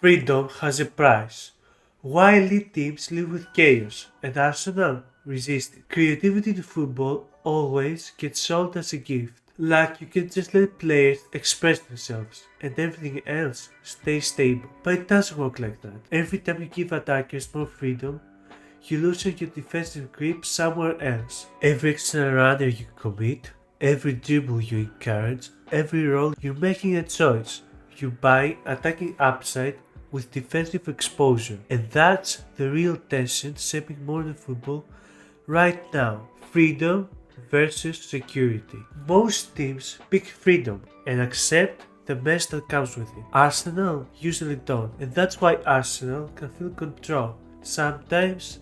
Freedom has a price. Why elite teams live with chaos and Arsenal resist it? Creativity in football always gets sold as a gift. Like you can just let players express themselves and everything else stays stable. But it doesn't work like that. Every time you give attackers more freedom, you loosen your defensive grip somewhere else. Every extra runner you commit, every dribble you encourage, every roll you're making a choice. You buy attacking upside with defensive exposure. And that's the real tension shaping modern football right now. Freedom versus security. Most teams pick freedom and accept the mess that comes with it. Arsenal usually don't, and that's why Arsenal can feel control. Sometimes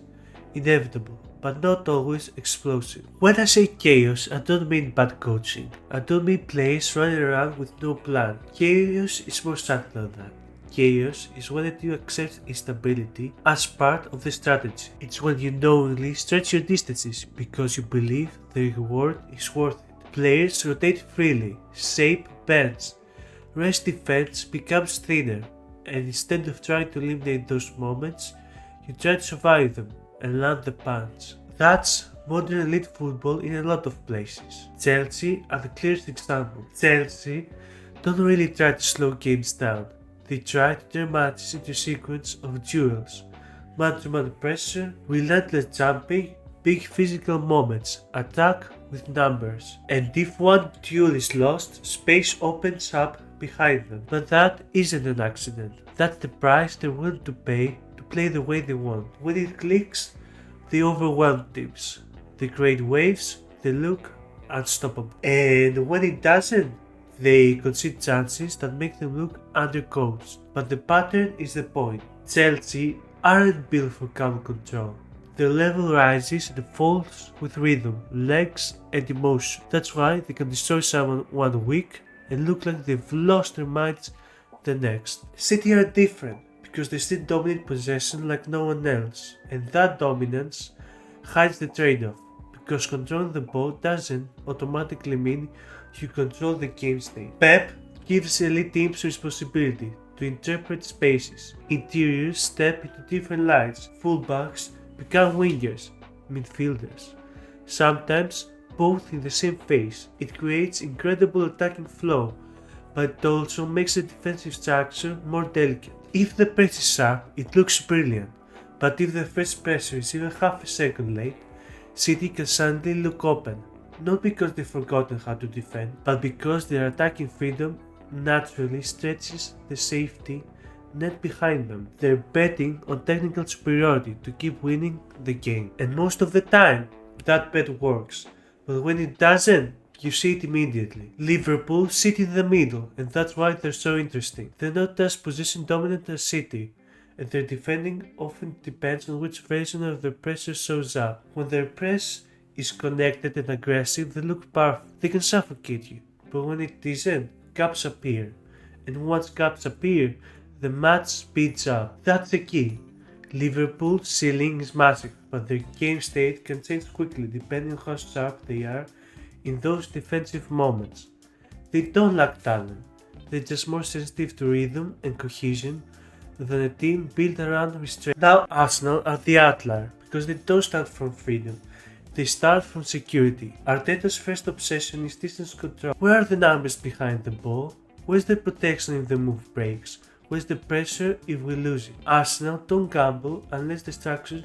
inevitable, but not always explosive. When I say chaos, I don't mean bad coaching. I don't mean players running around with no plan. Chaos is more subtle than that. Chaos is when a team accepts instability as part of the strategy. It's when you knowingly stretch your distances because you believe the reward is worth it. Players rotate freely, shape bends, rest defense becomes thinner, and instead of trying to eliminate those moments, you try to survive them and land the punch. That's modern elite football in a lot of places. Chelsea are the clearest example. Chelsea don't really try to slow games down. They try to turn matches into a sequence of duels, man-to-man pressure, relentless jumping, big physical moments, attack with numbers. And if one duel is lost, space opens up behind them. But that isn't an accident. That's the price they're willing to pay to play the way they want. When it clicks, they overwhelm teams. They create waves, they look unstoppable. And when it doesn't, they concede chances that make them look undercoached. But the pattern is the point. Chelsea aren't built for calm control. Their level rises and falls with rhythm, legs and emotion. That's why they can destroy someone one week and look like they've lost their minds the next. City are different because they still dominate possession like no one else. And that dominance hides the trade-off, because controlling the ball doesn't automatically mean you control the game state. Pep gives elite teams responsibility to interpret spaces. Interiors step into different lines. Fullbacks become wingers, midfielders. Sometimes both in the same phase. It creates incredible attacking flow, but it also makes the defensive structure more delicate. If the press is sharp, it looks brilliant, but if the first pressure is even half a second late, City can suddenly look open. Not because they've forgotten how to defend, but because their attacking freedom naturally stretches the safety net behind them. They're betting on technical superiority to keep winning the game. And most of the time, that bet works. But when it doesn't, you see it immediately. Liverpool sit in the middle, and that's why they're so interesting. They're not as possession dominant as City, and their defending often depends on which version of their pressure shows up. When their press is connected and aggressive, they look powerful. They can suffocate you. But when it isn't, gaps appear. And once gaps appear, the match speeds up. That's the key. Liverpool's ceiling is massive, but their game state can change quickly depending on how sharp they are in those defensive moments. They don't lack talent. They're just more sensitive to rhythm and cohesion than a team built around restraint. Now Arsenal are the outlier because they don't start from freedom. They start from security. Arteta's first obsession is distance control. Where are the numbers behind the ball? Where's the protection if the move breaks? Where's the pressure if we lose it? Arsenal don't gamble unless the structure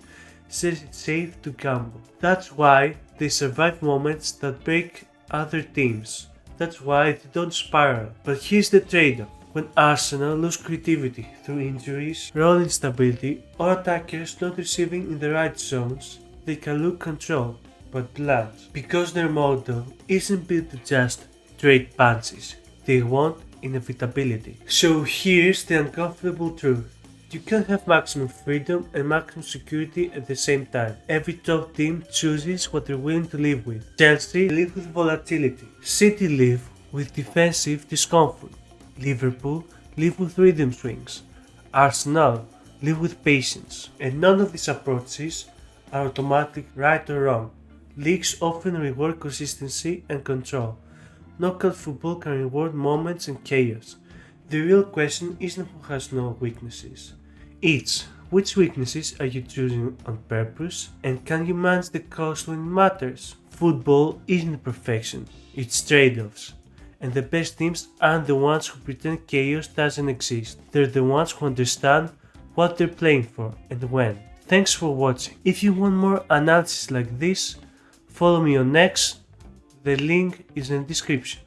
says it's safe to gamble. That's why they survive moments that break other teams. That's why they don't spiral. But here's the trade-off. When Arsenal lose creativity through injuries, role instability, or attackers not receiving in the right zones, they can look controlled, but blunt. Because their model isn't built to just trade punches. They want inevitability. So here's the uncomfortable truth. You can't have maximum freedom and maximum security at the same time. Every top team chooses what they're willing to live with. Chelsea live with volatility. City live with defensive discomfort. Liverpool live with rhythm swings. Arsenal live with patience. And none of these approaches are automatic right or wrong. Leagues often reward consistency and control. Knockout football can reward moments and chaos. The real question isn't who has no weaknesses. It's which weaknesses are you choosing on purpose and can you manage the cost when it matters? Football isn't perfection, it's trade-offs. And the best teams aren't the ones who pretend chaos doesn't exist. They're the ones who understand what they're playing for and when. Thanks for watching. If you want more analysis like this, follow me on X. The link is in the description.